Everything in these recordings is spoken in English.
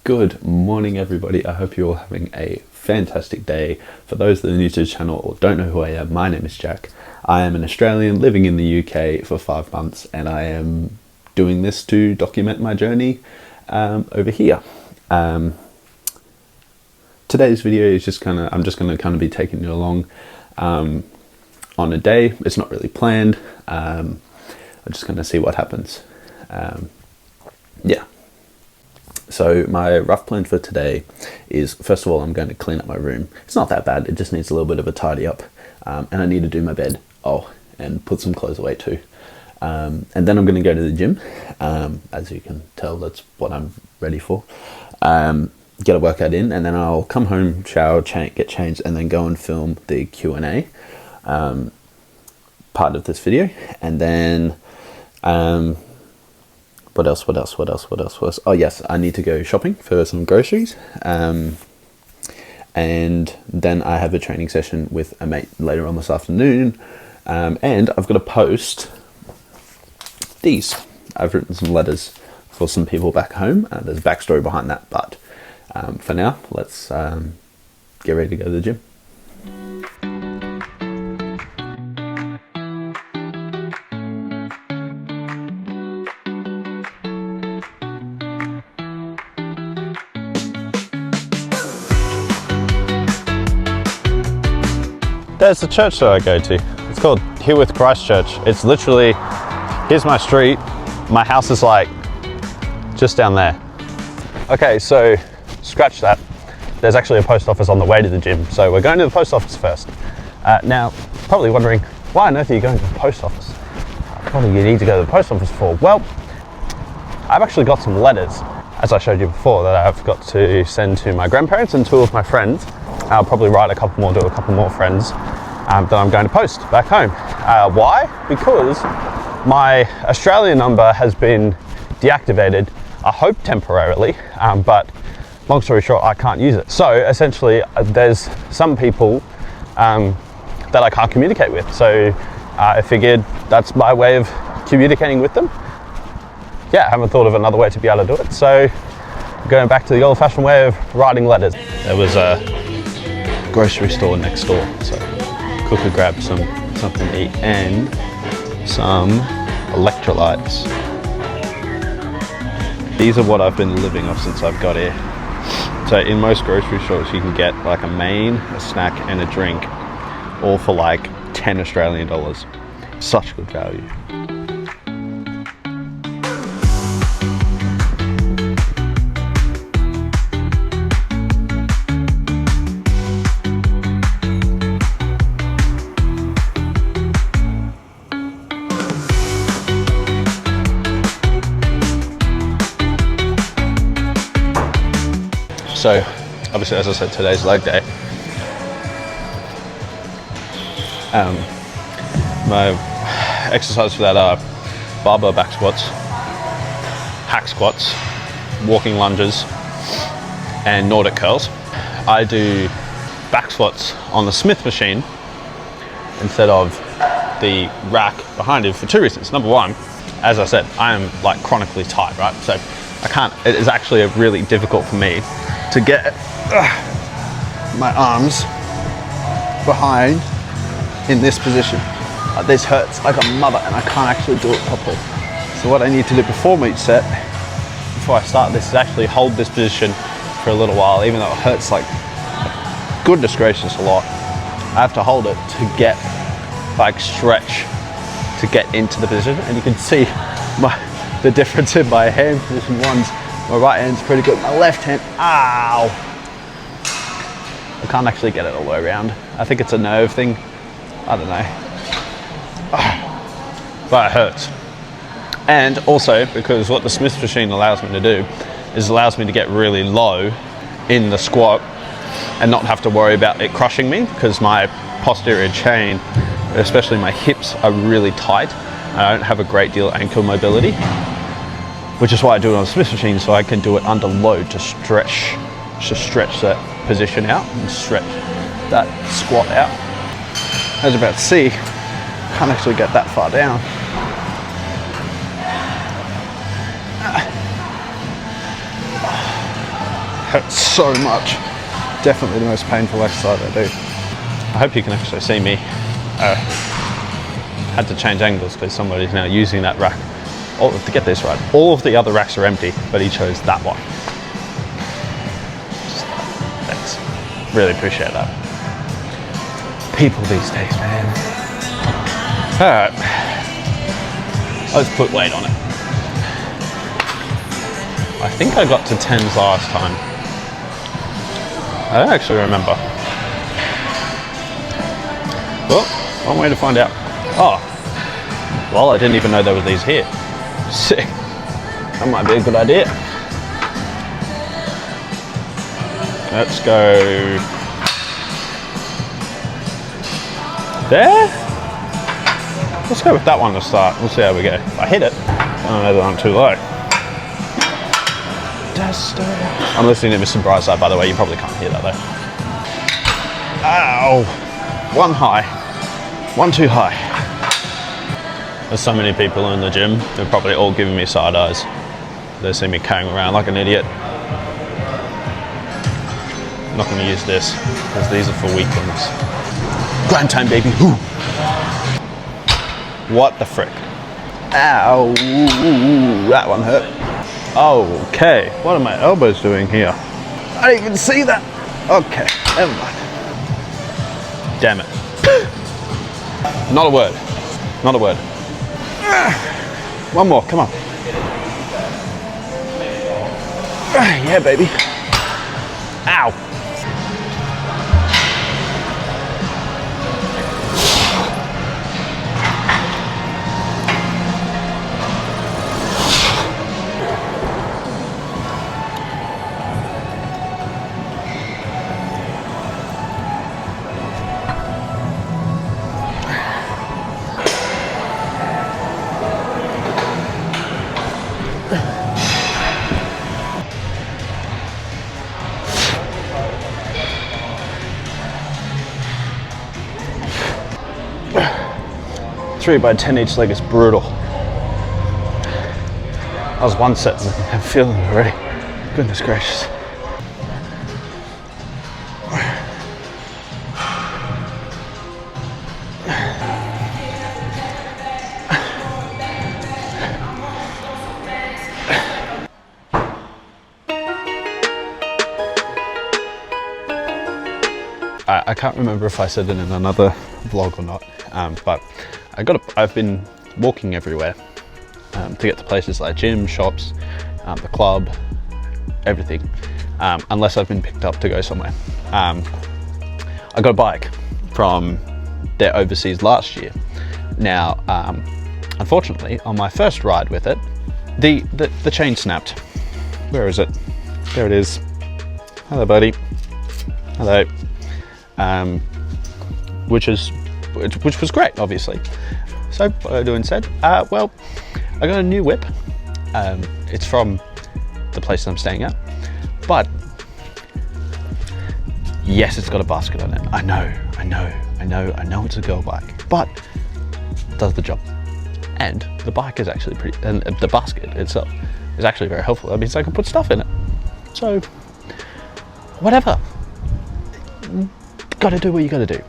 Good morning, everybody. I hope you're all having a fantastic day. For those that are new to the channel or don't know who I am, my name is Jack. I am an Australian living in the UK for 5 months, and I am doing this to document my journey over here. Today's video is I'm just gonna be taking you along on a day. It's not really planned. I'm just gonna see what happens. Yeah. So my rough plan for today is, first of all, I'm going to clean up my room. It's not that bad, it just needs a little bit of a tidy up. And I need to do my bed. Oh, and put some clothes away too. And then I'm going to go to the gym. As you can tell, that's what I'm ready for. Get a workout in, and then I'll come home, shower, get changed, and then go and film the Q&A part of this video. And then what else? Oh yes, I need to go shopping for some groceries. And then I have a training session with a mate later on this afternoon. And I've got to post these. I've written some letters for some people back home. There's a backstory behind that, but for now, let's get ready to go to the gym. There's the church that I go to. It's called Herewith Christ Church. It's literally, here's my street. My house is like just down there. Okay, so scratch that. There's actually a post office on the way to the gym. So we're going to the post office first. Now, probably wondering, why on earth are you going to the post office? What do you need to go to the post office for? Well, I've actually got some letters, as I showed you before, that I've got to send to my grandparents and 2 of my friends. I'll probably write a couple more to a couple more friends that I'm going to post back home. Why? Because my Australian number has been deactivated, I hope temporarily, but long story short, I can't use it. So essentially, there's some people that I can't communicate with. So I figured that's my way of communicating with them. Yeah, I haven't thought of another way to be able to do it. So going back to the old-fashioned way of writing letters. There was a grocery store next door, so cook could grab something to eat and some electrolytes. These are what I've been living off since I've got here. So in most grocery stores you can get like a main, a snack and a drink, all for like 10 Australian dollars. Such good value. So, obviously, as I said, today's leg day. My exercises for that are barbell back squats, hack squats, walking lunges, and Nordic curls. I do back squats on the Smith machine instead of the rack behind it for 2 reasons. Number one, as I said, I am like chronically tight, right? So it is actually really difficult for me to get my arms behind in this position. This hurts like a mother and I can't actually do it properly. So what I need to do before each set, before I start this, is actually hold this position for a little while, even though it hurts like goodness gracious a lot. I have to hold it to get, like stretch, to get into the position. And you can see the difference in my hand position. My right hand's pretty good. My left hand, ow! I can't actually get it all the way around. I think it's a nerve thing. I don't know. But it hurts. And also, because what the Smith machine allows me to do is allows me to get really low in the squat and not have to worry about it crushing me, because my posterior chain, especially my hips, are really tight. I don't have a great deal of ankle mobility, which is why I do it on the Smith machine, so I can do it under load to stretch that position out and stretch that squat out. As you're about to see, can't actually get that far down. hurts so much. Definitely the most painful exercise I do. I hope you can actually see me. Had to change angles because somebody's now using that rack. To get this right, all of the other racks are empty, but he chose that one. Thanks. Really appreciate that. People these days, man. Alright. Let's put weight on it. I think I got to 10s last time. I don't actually remember. Well, one way to find out. Oh, well, I didn't even know there were these here. Sick. That might be a good idea. Let's go there. Let's go with that one to start. We'll see how we go. If I hit it, I don't know that I'm too low. I'm listening to Mr. Brightside, by the way. You probably can't hear that though. Ow! One high. One too high. There's so many people in the gym. They're probably all giving me side eyes. They see me carrying around like an idiot. I'm not going to use this because these are for weekends. Grind time, baby. Ooh. What the frick? Ow! Ooh, that one hurt. Okay, what are my elbows doing here? I didn't even see that. Okay, never mind. Damn it. Not a word. Not a word. One more, come on. Yeah, baby. Ow. Three by 10 each leg is brutal. That was one set and I'm feeling it already. Goodness gracious. I can't remember if I said it in another vlog or not, but I've been walking everywhere to get to places like gym, shops, the club, everything, unless I've been picked up to go somewhere. I got a bike from there overseas last year. Now, unfortunately, on my first ride with it, the chain snapped. Where is it? There it is. Hello, buddy. Hello. Which was great, obviously. So what do I do instead? Well, I got a new whip. It's from the place I'm staying at, but yes, it's got a basket on it. I know it's a girl bike, but it does the job. And the bike is actually pretty, and the basket itself is actually very helpful. That means I can put stuff in it. So, whatever. Gotta do what you gotta do.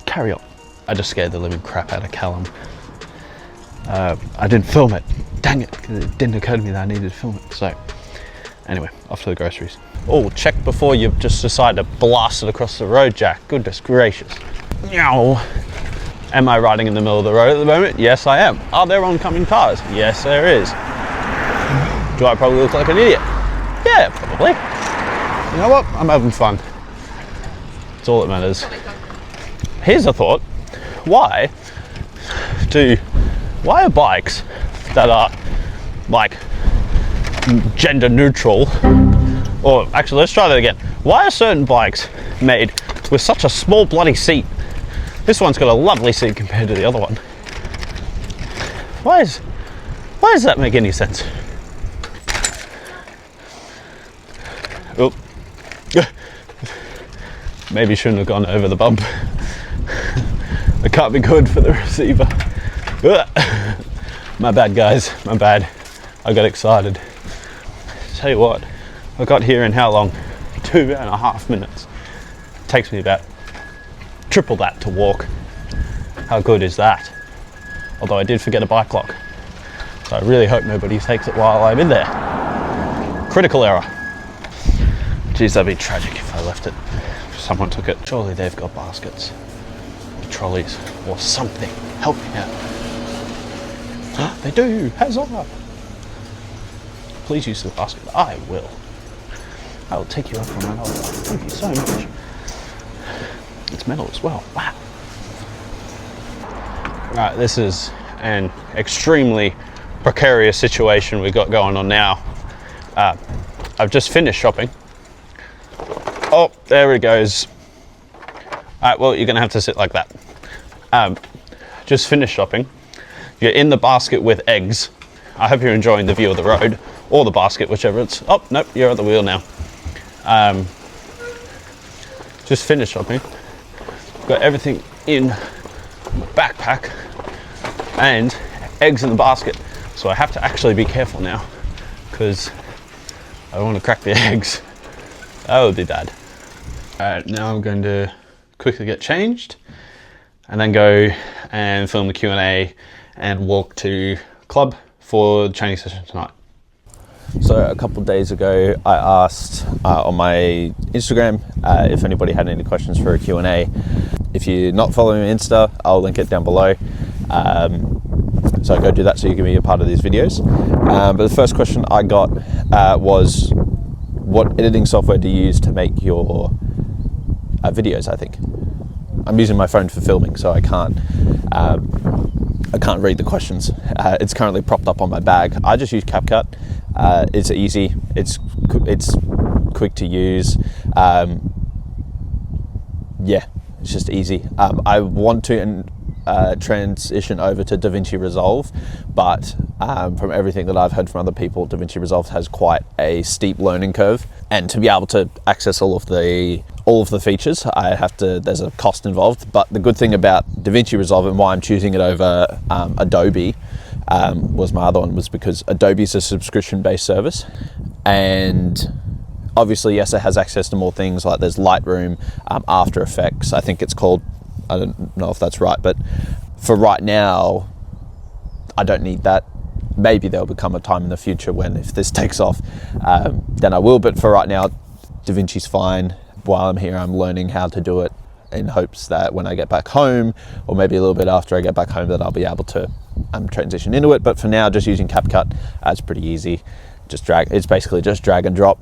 Carry on. I just scared the living crap out of Callum. I didn't film it. Dang it. It didn't occur to me that I needed to film it. So, anyway, off to the groceries. Oh, check before you just decide to blast it across the road, Jack. Goodness gracious. Meow. Am I riding in the middle of the road at the moment? Yes, I am. Are there oncoming cars? Yes, there is. Do I probably look like an idiot? Yeah, probably. You know what? I'm having fun. That's all that matters. Here's a thought. Why are bikes that are like gender neutral, or actually let's try that again. Why are certain bikes made with such a small bloody seat? This one's got a lovely seat compared to the other one. Why does that make any sense? Oh. Maybe shouldn't have gone over the bump. It can't be good for the receiver. My bad, guys, my bad. I got excited. Tell you what, I got here in how long? 2.5 minutes. It takes me about triple that to walk. How good is that? Although I did forget a bike lock, so I really hope nobody takes it while I'm in there. Critical error. Geez, that'd be tragic if I left it. If someone took it. Surely they've got baskets, trolleys, or something. Help me out. They do. Huzzah! Please use the basket. I will. I will take you up on that offer. Thank you so much. It's metal as well. Wow. Right, this is an extremely precarious situation we've got going on now. I've just finished shopping. Oh, there it goes. Alright, well, you're gonna have to sit like that. Just finished shopping. You're in the basket with eggs. I hope you're enjoying the view of the road, or the basket, whichever it's. Oh, nope, you're at the wheel now. Just finished shopping. Got everything in my backpack and eggs in the basket. So I have to actually be careful now because I don't want to crack the eggs. That would be bad. Alright, now I'm going to quickly get changed and then go and film the Q&A and walk to club for the training session tonight. So a couple of days ago, I asked on my Instagram if anybody had any questions for a Q&A. If you're not following me on Insta, I'll link it down below. So go do that so you can be a part of these videos. But the first question I got was, what editing software do you use to make your videos, I think? I'm using my phone for filming, so I can't read the questions. It's currently propped up on my bag. I just use CapCut. It's easy. It's quick to use. Yeah, it's just easy. I want to transition over to DaVinci Resolve, but from everything that I've heard from other people, DaVinci Resolve has quite a steep learning curve, and to be able to access all of the features, there's a cost involved. But the good thing about DaVinci Resolve and why I'm choosing it over Adobe was my other one, was because Adobe is a subscription-based service, and obviously, yes, it has access to more things, like there's Lightroom, After Effects, I think it's called. I don't know if that's right, but for right now, I don't need that. Maybe there'll become a time in the future when, if this takes off, then I will. But for right now, DaVinci's fine. While I'm here, I'm learning how to do it in hopes that when I get back home, or maybe a little bit after I get back home, that I'll be able to transition into it. But for now, just using CapCut, it's pretty easy. It's basically just drag and drop.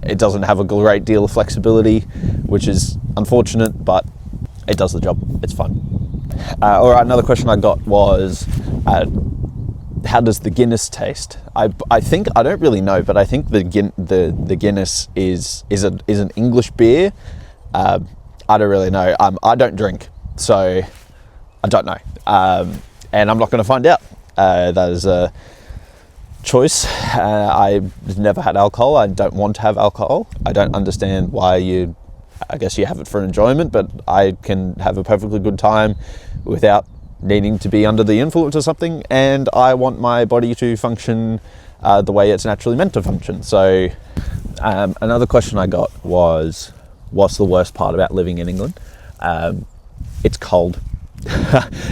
It doesn't have a great deal of flexibility, which is unfortunate, but it does the job. It's fun. All right, another question I got was, how does the Guinness taste? I think, I don't really know, but I think the Guinness is an English beer. I don't really know. I don't drink, so I don't know. And I'm not going to find out. That is a choice. I've never had alcohol. I don't want to have alcohol. I don't understand why I guess you have it for enjoyment, but I can have a perfectly good time without needing to be under the influence of something, and I want my body to function the way it's naturally meant to function. So another question I got was, what's the worst part about living in England? It's cold.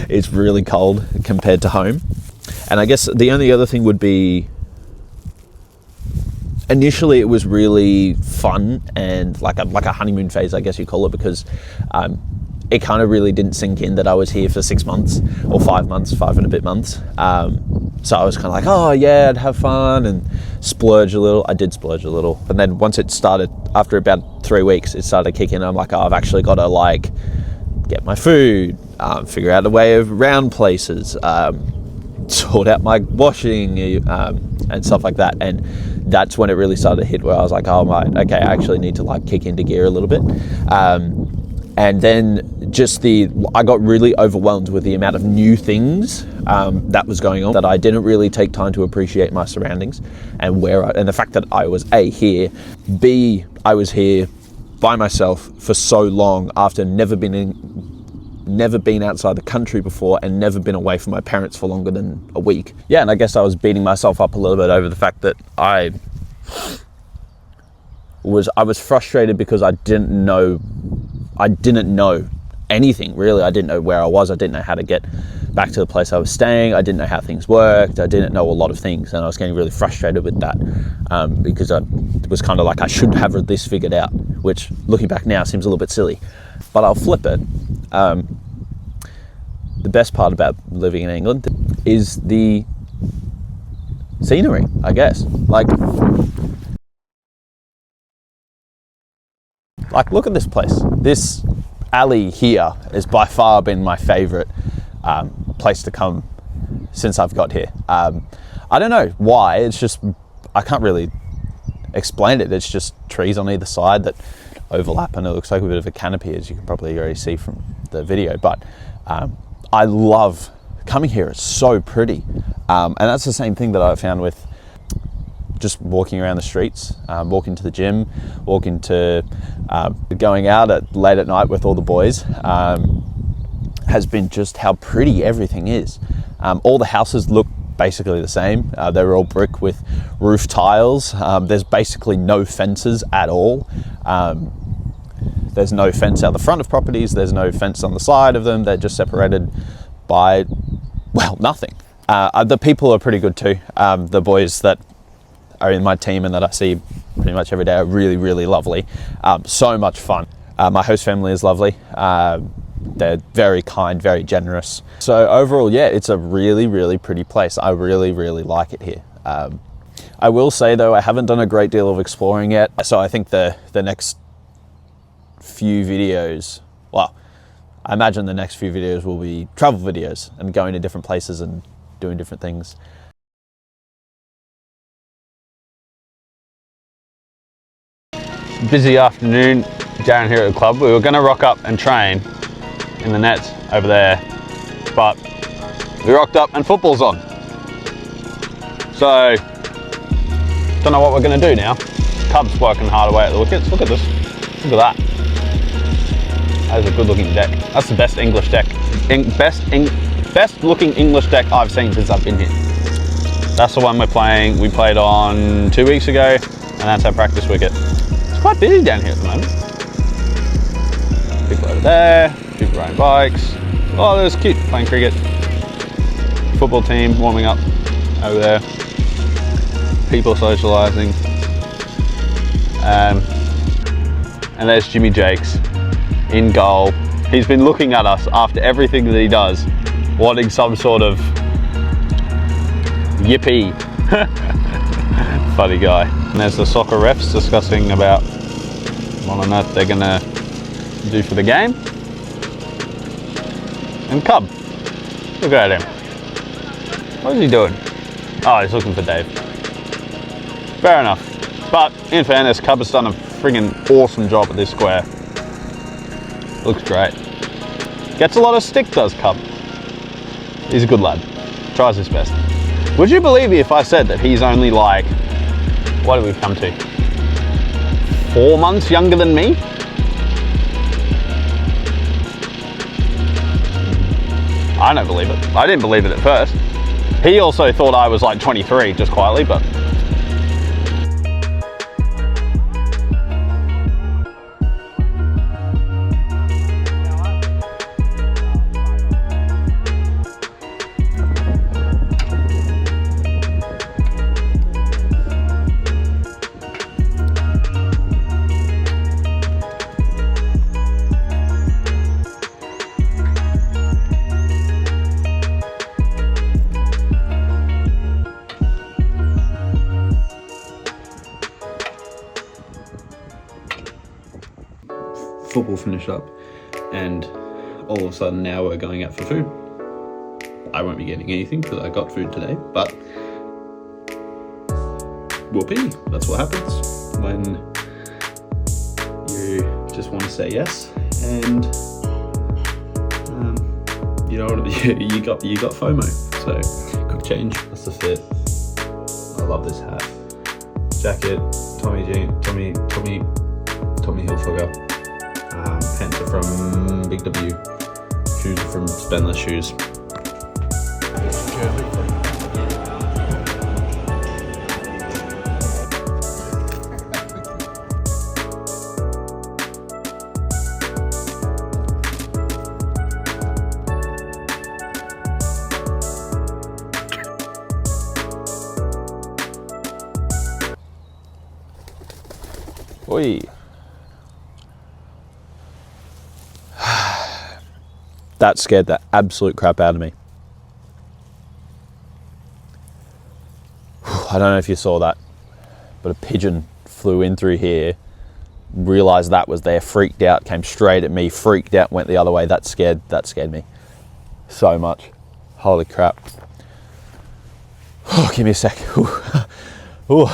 It's really cold compared to home. And I guess the only other thing would be, initially it was really fun and like a honeymoon phase, I guess you call it, because it kind of really didn't sink in that I was here for 6 months or 5 months, 5 and a bit months. So I was kind of like, oh yeah, I'd have fun and splurge a little. I did splurge a little. But then once it started, after about 3 weeks, it started kicking. I'm like, oh, I've actually got to like get my food, figure out a way around places, sort out my washing and stuff like that. And that's when it really started to hit, where I was like, oh my, okay, I actually need to like kick into gear a little bit. And then I got really overwhelmed with the amount of new things that was going on, that I didn't really take time to appreciate my surroundings and and the fact that I was A, here, B, I was here by myself for so long after never been outside the country before and never been away from my parents for longer than a week. Yeah, and I guess I was beating myself up a little bit over the fact that was I was frustrated because I didn't know anything really. I didn't know where I was. I didn't know how to get back to the place I was staying. I didn't know how things worked. I didn't know a lot of things, and I was getting really frustrated with that because I was kind of like, I should have this figured out, which looking back now seems a little bit silly, but I'll flip it. The best part about living in England is the scenery, I guess. Like look at this place. This alley here has by far been my favorite place to come since I've got here. I don't know why, it's just, I can't really explain it. It's just trees on either side that overlap, and it looks like a bit of a canopy, as you can probably already see from the video, but I love coming here. It's so pretty, and that's the same thing that I found with just walking around the streets, walking to the gym, walking to going out late at night with all the boys, has been just how pretty everything is. All the houses look basically the same. They're all brick with roof tiles. There's basically no fences at all. There's no fence out the front of properties. There's no fence on the side of them. They're just separated by, well, nothing. The people are pretty good too. The boys that are in my team and that I see pretty much every day are really, really lovely. So much fun. My host family is lovely. They're very kind, very generous. So overall, yeah, it's a really, really pretty place. I really, really like it here. I will say though, I haven't done a great deal of exploring yet. So I think the next few videos, well, I imagine the next few videos will be travel videos and going to different places and doing different things. Busy afternoon down here at the club. We were going to rock up and train in the nets over there, but we rocked up and football's on. So, don't know what we're going to do now. Cub's working hard away at the wickets. Look at this. Look at that. That is a good looking deck. That's the best English deck. Best looking English deck I've seen since I've been here. That's the one we're playing. We played on 2 weeks ago, and that's our practice wicket. It's quite busy down here at the moment. People over there, people riding bikes. Oh, that's cute, playing cricket. Football team warming up over there. People socialising. And there's Jimmy Jakes in goal. He's been looking at us after everything that he does, wanting some sort of yippee. Funny guy. And there's the soccer refs discussing about what on earth they're gonna do for the game. And Cub, look at him. What is he doing? Oh, he's looking for Dave. Fair enough. But in fairness, Cub has done a friggin' awesome job at this square. Looks great. Gets a lot of stick, does Cub. He's a good lad. Tries his best. Would you believe me if I said that he's only like, what did we come to? 4 months younger than me? I don't believe it. I didn't believe it at first. He also thought I was like 23, just quietly, but football finished up, and all of a sudden now we're going out for food. I won't be getting anything because I got food today, but whoopee, that's what happens when you just want to say yes and you know you got FOMO. So quick change. That's the fit. I love this hat, jacket, Tommy Hilfiger. Pants are from Big W. Shoes are from Spendless Shoes. Oi. That scared the absolute crap out of me. I don't know if you saw that, but a pigeon flew in through here, realized that was there, freaked out, came straight at me, freaked out, went the other way. That scared me so much. Holy crap. Oh, give me a sec. Ooh. Ooh.